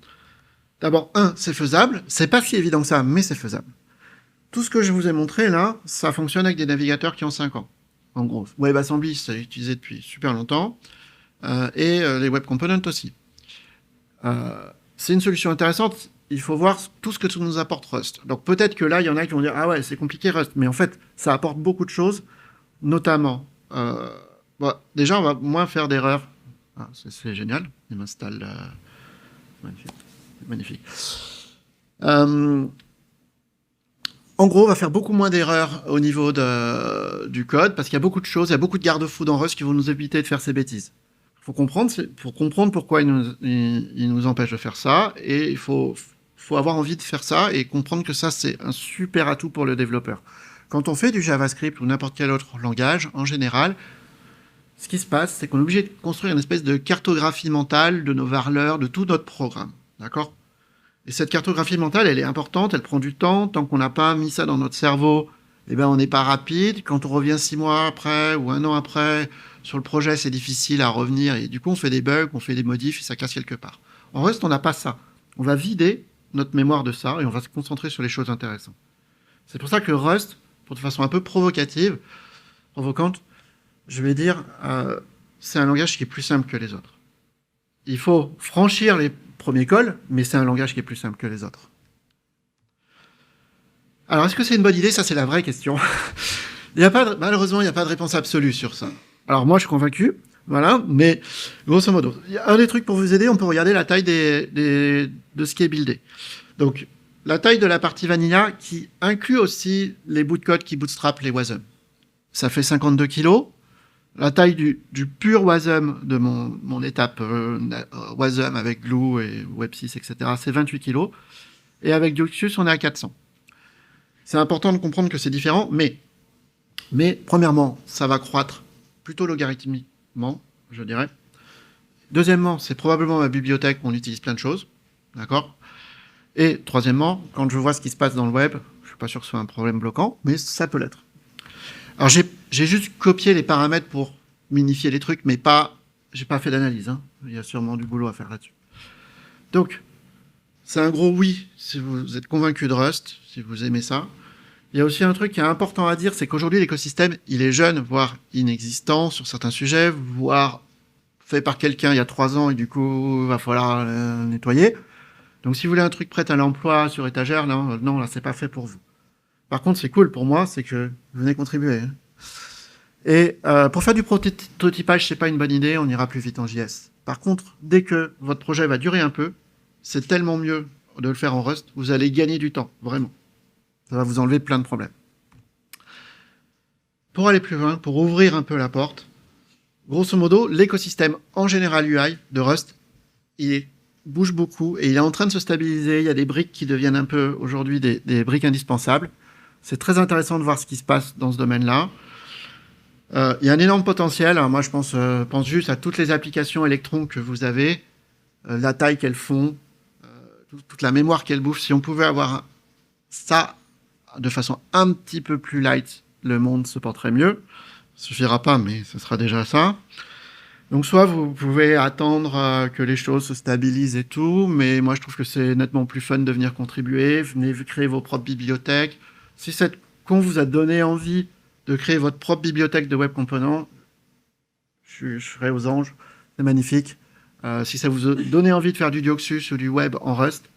d'abord, c'est faisable. C'est pas si évident que ça, mais c'est faisable. Tout ce que je vous ai montré là, ça fonctionne avec des navigateurs qui ont 5 ans. En gros, WebAssembly, c'est utilisé depuis super longtemps, et les Web Components aussi. C'est une solution intéressante. il faut voir tout ce que ça nous apporte Rust. Donc peut-être que là, il y en a qui vont dire ah ouais, c'est compliqué Rust, mais en fait, ça apporte beaucoup de choses, notamment bon, déjà on va moins faire d'erreurs. Ah, c'est génial, il m'installe magnifique, magnifique. En gros, on va faire beaucoup moins d'erreurs au niveau du code parce qu'il y a beaucoup de choses, il y a beaucoup de garde-fous dans Rust qui vont nous éviter de faire ces bêtises. Faut comprendre pourquoi il nous empêche de faire ça, et il faut avoir envie de faire ça et comprendre que ça, c'est un super atout pour le développeur. Quand on fait du JavaScript ou n'importe quel autre langage, en général, ce qui se passe, c'est qu'on est obligé de construire une espèce de cartographie mentale de nos valeurs, de tout notre programme. D'accord ? Et cette cartographie mentale, elle est importante, elle prend du temps. Tant qu'on n'a pas mis ça dans notre cerveau, eh ben, on n'est pas rapide. Quand on revient 6 mois après ou 1 an après sur le projet, c'est difficile à revenir. Et du coup, on fait des bugs, on fait des modifs et ça casse quelque part. En Rust, on n'a pas ça. On va vider notre mémoire de ça et on va se concentrer sur les choses intéressantes. C'est pour ça que Rust, de façon un peu provocante, je vais dire, c'est un langage qui est plus simple que les autres. Il faut franchir les premiers cols, mais c'est un langage qui est plus simple que les autres. Alors, est-ce que c'est une bonne idée ? Ça, c'est la vraie question. Malheureusement, il n'y a pas de réponse absolue sur ça. Alors, moi, je suis convaincu, voilà, mais grosso modo, il y a un des trucs pour vous aider, on peut regarder la taille de ce qui est buildé. Donc, la taille de la partie vanilla qui inclut aussi les bouts de code qui bootstrap les Wasm. Ça fait 52 kilos. La taille du pur Wasm de mon étape Wasm avec Glue et Web6, etc., c'est 28 kg. Et avec Dioxus, on est à 400. C'est important de comprendre que c'est différent, mais premièrement, ça va croître plutôt logarithmiquement, je dirais. Deuxièmement, c'est probablement ma bibliothèque où on utilise plein de choses. D'accord ? Et troisièmement, quand je vois ce qui se passe dans le web, je ne suis pas sûr que ce soit un problème bloquant, mais ça peut l'être. Alors, j'ai juste copié les paramètres pour minifier les trucs, mais j'ai pas fait d'analyse. Hein. Il y a sûrement du boulot à faire là-dessus. Donc, c'est un gros oui si vous êtes convaincu de Rust, si vous aimez ça. Il y a aussi un truc qui est important à dire, c'est qu'aujourd'hui, l'écosystème, il est jeune, voire inexistant sur certains sujets, voire fait par quelqu'un il y a 3 ans, et du coup, il va falloir le nettoyer. Donc, si vous voulez un truc prêt à l'emploi sur étagère, non, là, c'est pas fait pour vous. Par contre, c'est cool pour moi, c'est que vous venez contribuer. Et pour faire du prototypage, c'est pas une bonne idée, on ira plus vite en JS. Par contre, dès que votre projet va durer un peu, c'est tellement mieux de le faire en Rust, vous allez gagner du temps, vraiment. Ça va vous enlever plein de problèmes. Pour aller plus loin, pour ouvrir un peu la porte, grosso modo, l'écosystème en général UI de Rust, il bouge beaucoup et il est en train de se stabiliser. Il y a des briques qui deviennent un peu aujourd'hui des briques indispensables. C'est très intéressant de voir ce qui se passe dans ce domaine-là. Il y a un énorme potentiel. Alors moi, je pense juste à toutes les applications Electron que vous avez, la taille qu'elles font, toute la mémoire qu'elles bouffent. Si on pouvait avoir ça de façon un petit peu plus light, le monde se porterait mieux. Ça suffira pas, mais ce sera déjà ça. Donc soit vous pouvez attendre que les choses se stabilisent et tout, mais moi je trouve que c'est nettement plus fun de venir contribuer, venez créer vos propres bibliothèques. Si cette con vous a donné envie de créer votre propre bibliothèque de web components, je serai aux anges, c'est magnifique. Si ça vous a donné envie de faire du Dioxus ou du web en Rust,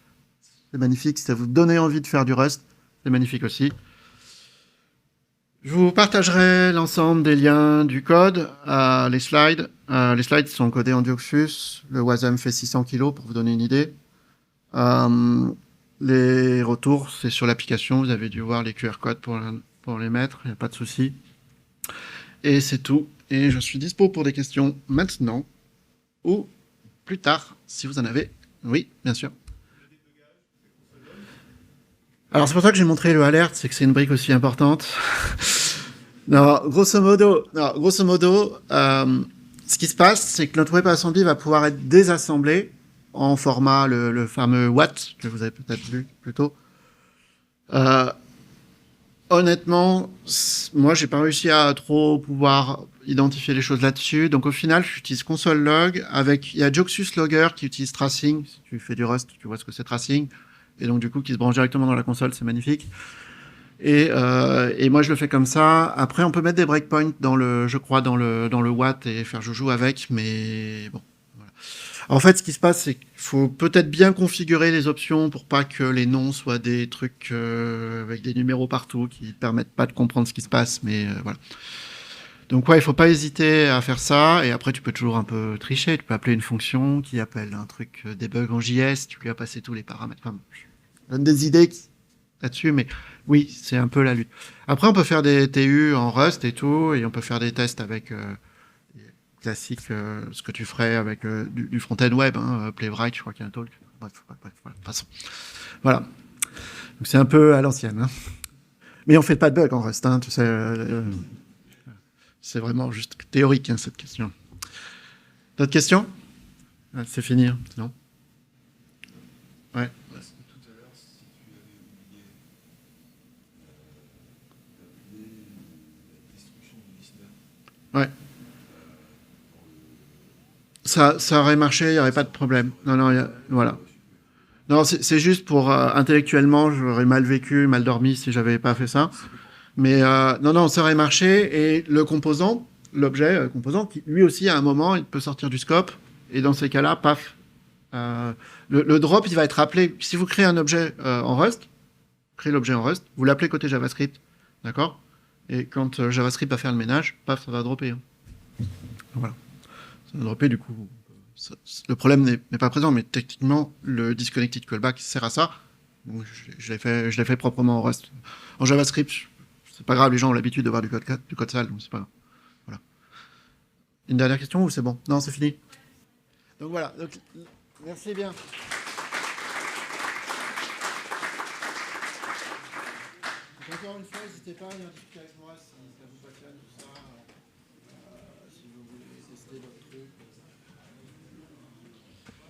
c'est magnifique. Si ça vous donnait envie de faire du Rust, c'est magnifique aussi. Je vous partagerai l'ensemble des liens du code, les slides. Les slides sont codés en Dioxus. Le Wasm fait 600 kg pour vous donner une idée. Les retours, c'est sur l'application. Vous avez dû voir les QR codes pour les mettre. Il n'y a pas de souci. Et c'est tout. Et je suis dispo pour des questions maintenant ou plus tard, si vous en avez. Oui, bien sûr. Alors c'est pour ça que j'ai montré le alert, c'est que c'est une brique aussi importante. Grosso modo, ce qui se passe, c'est que notre WebAssembly va pouvoir être désassemblé en format le fameux Watt que vous avez peut-être vu plus tôt. Honnêtement, moi j'ai pas réussi à trop pouvoir identifier les choses là-dessus. Donc au final, j'utilise console log il y a Dioxus Logger qui utilise tracing. Si tu fais du Rust, tu vois ce que c'est tracing. Et donc du coup qui se branche directement dans la console, c'est magnifique. Et moi je le fais comme ça. Après on peut mettre des breakpoints dans le Watt et faire joujou avec, mais bon. En fait, ce qui se passe, c'est qu'il faut peut-être bien configurer les options pour pas que les noms soient des trucs avec des numéros partout qui ne permettent pas de comprendre ce qui se passe, mais voilà. Donc ouais, il faut pas hésiter à faire ça, et après tu peux toujours un peu tricher, tu peux appeler une fonction qui appelle un truc debug en JS, tu lui as passé tous les paramètres. Enfin, je donne des idées là-dessus, mais oui, c'est un peu la lutte. Après, on peut faire des TU en Rust et tout, et on peut faire des tests avec classique, ce que tu ferais avec du front-end web, hein, Playwright, je crois qu'il y a un talk. Bref, voilà, passons. Voilà. Donc c'est un peu à l'ancienne. Hein. Mais on fait pas de bug en Rust, hein, tu sais. C'est vraiment juste théorique, hein, cette question. D'autres questions? Ah, c'est fini, hein, non? Ouais. Parce que tout à l'heure, si tu avais oublié d'appeler la destruction du listener, Ouais. Ça aurait marché, il n'y aurait pas de problème. Non, non, voilà. Non, c'est juste pour intellectuellement, j'aurais mal vécu, mal dormi si j'avais pas fait ça. Mais non, non, ça aurait marché. Et le composant, l'objet composant, qui lui aussi à un moment, il peut sortir du scope. Et dans ces cas-là, paf. Le drop, il va être appelé. Si vous créez un objet en Rust, créez l'objet en Rust, vous l'appelez côté JavaScript, d'accord? Et quand JavaScript va faire le ménage, paf, ça va dropper. Hein. Voilà. Ça va dropper du coup. Le problème n'est pas présent, mais techniquement, le disconnected callback sert à ça. Donc, je l'ai fait proprement en Rust. En JavaScript, c'est pas grave, les gens ont l'habitude de voir du code sale, donc c'est pas grave. Voilà. Une dernière question ou c'est bon? Non, c'est fini. Donc voilà. Donc, merci bien. Donc, encore une fois, n'hésitez pas à discuter avec moi si ça vous passionne, tout ça. Si vous voulez tester votre truc.